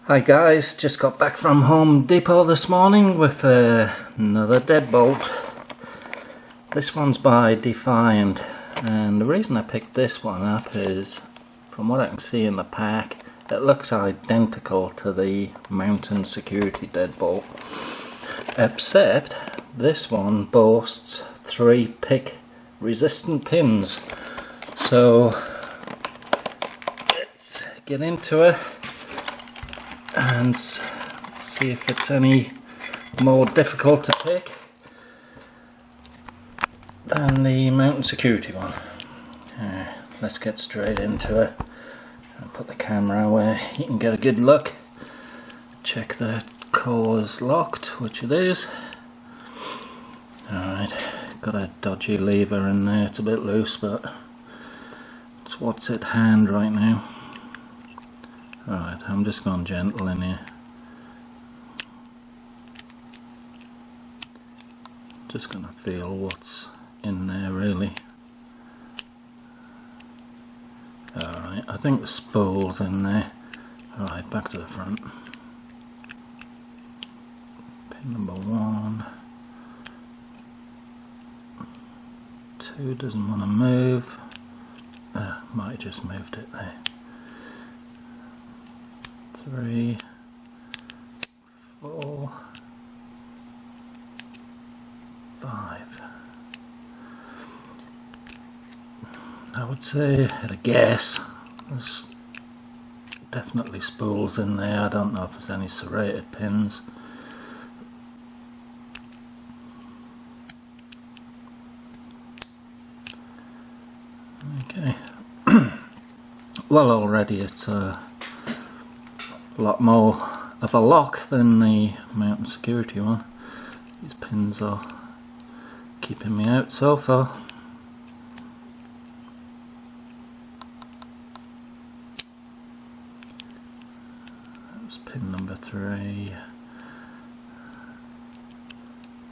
Hi guys, just got back from Home Depot this morning with another deadbolt. This one's by Defiant, and the reason I picked this one up is, from what I can see in the pack, it looks identical to the mountain security deadbolt, except this one boasts 3 pick resistant pins. So let's get into it and see if it's any more difficult to pick than the mountain security one. Let's get straight into it. I'll put the camera where you can get a good look. Check the core's locked, which it is. Alright, got a dodgy lever in there, it's a bit loose, but it's what's at hand right now. Right, I'm just going gentle in here. Just going to feel what's in there really. Alright, I think the spool's in there. Alright, back to the front. Pin number 1. 2 doesn't want to move. Might have just moved it there. 3, 4, 5. I would say, at a guess, there's definitely spools in there. I don't know if there's any serrated pins. Okay. Well, already it's a lot more of a lock than the mountain security one. These pins are keeping me out so far. That was pin number 3.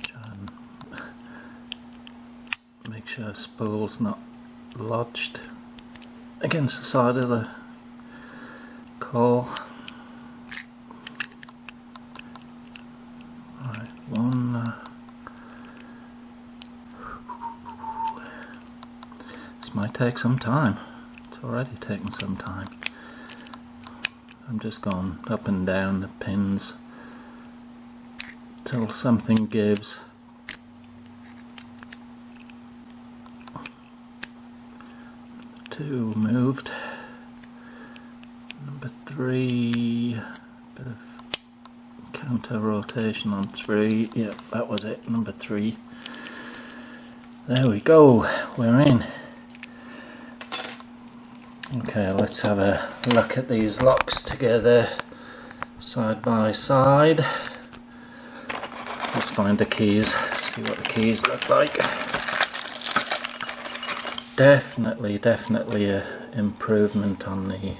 Try and make sure the spool's not lodged against the side of the core. This might take some time. It's already taken some time. I'm just going up and down the pins till something gives. Number 2 moved. Number 3, bit of counter rotation on 3. Yep, that was it. Number 3. There we go. We're in. Okay, let's have a look at these locks together, side by side. Let's find the keys, see what the keys look like. Definitely a improvement on the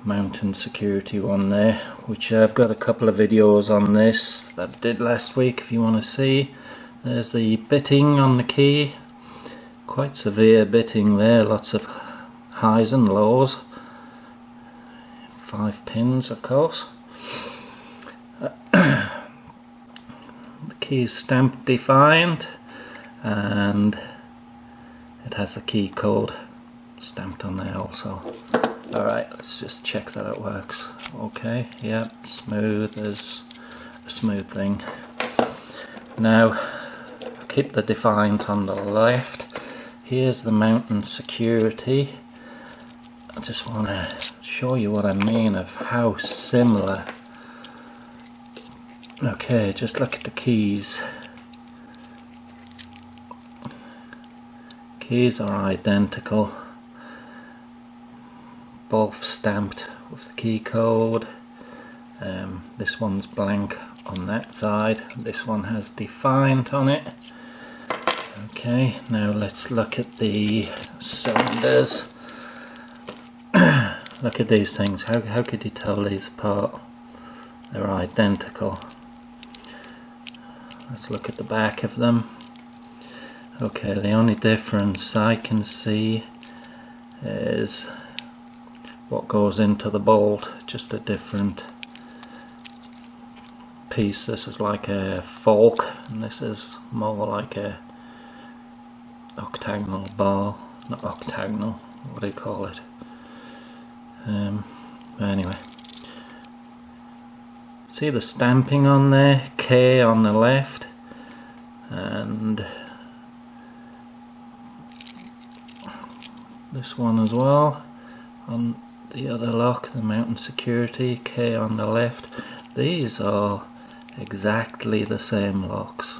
mountain security one there, which I've got a couple of videos on this that I did last week if you want to see. There's the bitting on the key, quite severe bitting there, lots of highs and lows. 5 pins, of course. The key is stamped Defiant, and it has the key code stamped on there also. Alright, let's just check that it works. Okay, yep, smooth as a smooth thing. Now, keep the Defiant on the left. Here's the mountain security. I just want to show you what I mean of how similar. Okay, just look at the keys. Keys are identical. Both stamped with the key code. This one's blank on that side. This one has Defiant on it. Okay, now let's look at the cylinders. Look at these things. How could you tell these apart? They're identical. Let's look at the back of them. Okay, the only difference I can see is what goes into the bolt, just a different piece. This is like a fork and this is more like a octagonal bar, not octagonal, what do you call it? Anyway, see the stamping on there, K on the left, and this one as well on the other lock, the mountain security, K on the left. These are exactly the same locks.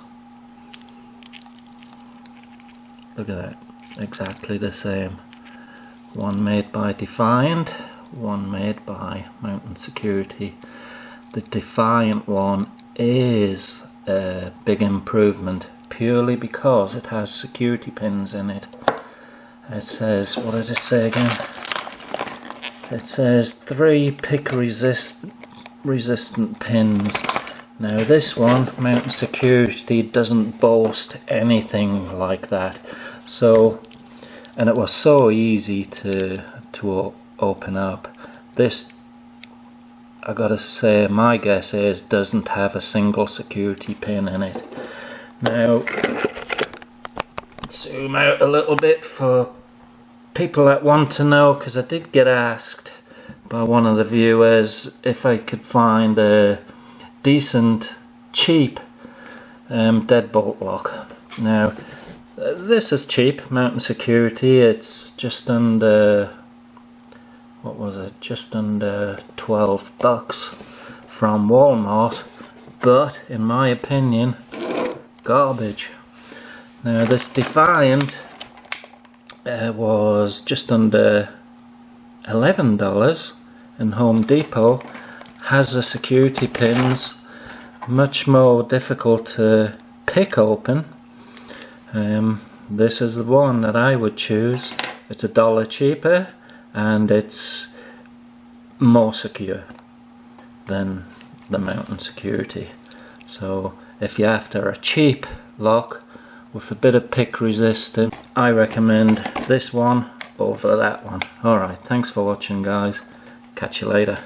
Look at that, exactly the same. One made by Defiant, one made by Mountain Security. The Defiant one is a big improvement purely because it has security pins in it. It says, what does it say again? It says 3 pick resistant pins. Now this one, Mountain Security, doesn't boast anything like that. So, and it was so easy to open up. This, I gotta say, my guess is doesn't have a single security pin in it. Now, zoom out a little bit for people that want to know, because I did get asked by one of the viewers if I could find a decent, cheap deadbolt lock. Now, this is cheap, Mountain Security. It's just under, what was it, just under 12 bucks from Walmart, but in my opinion, garbage. Now this Defiant was just under $11 in Home Depot, has the security pins, much more difficult to pick open. This is the one that I would choose. It's $1 cheaper and it's more secure than the Mountain Security. So if you're after a cheap lock with a bit of pick resistance, I recommend this one over that one. Alright, thanks for watching guys. Catch you later.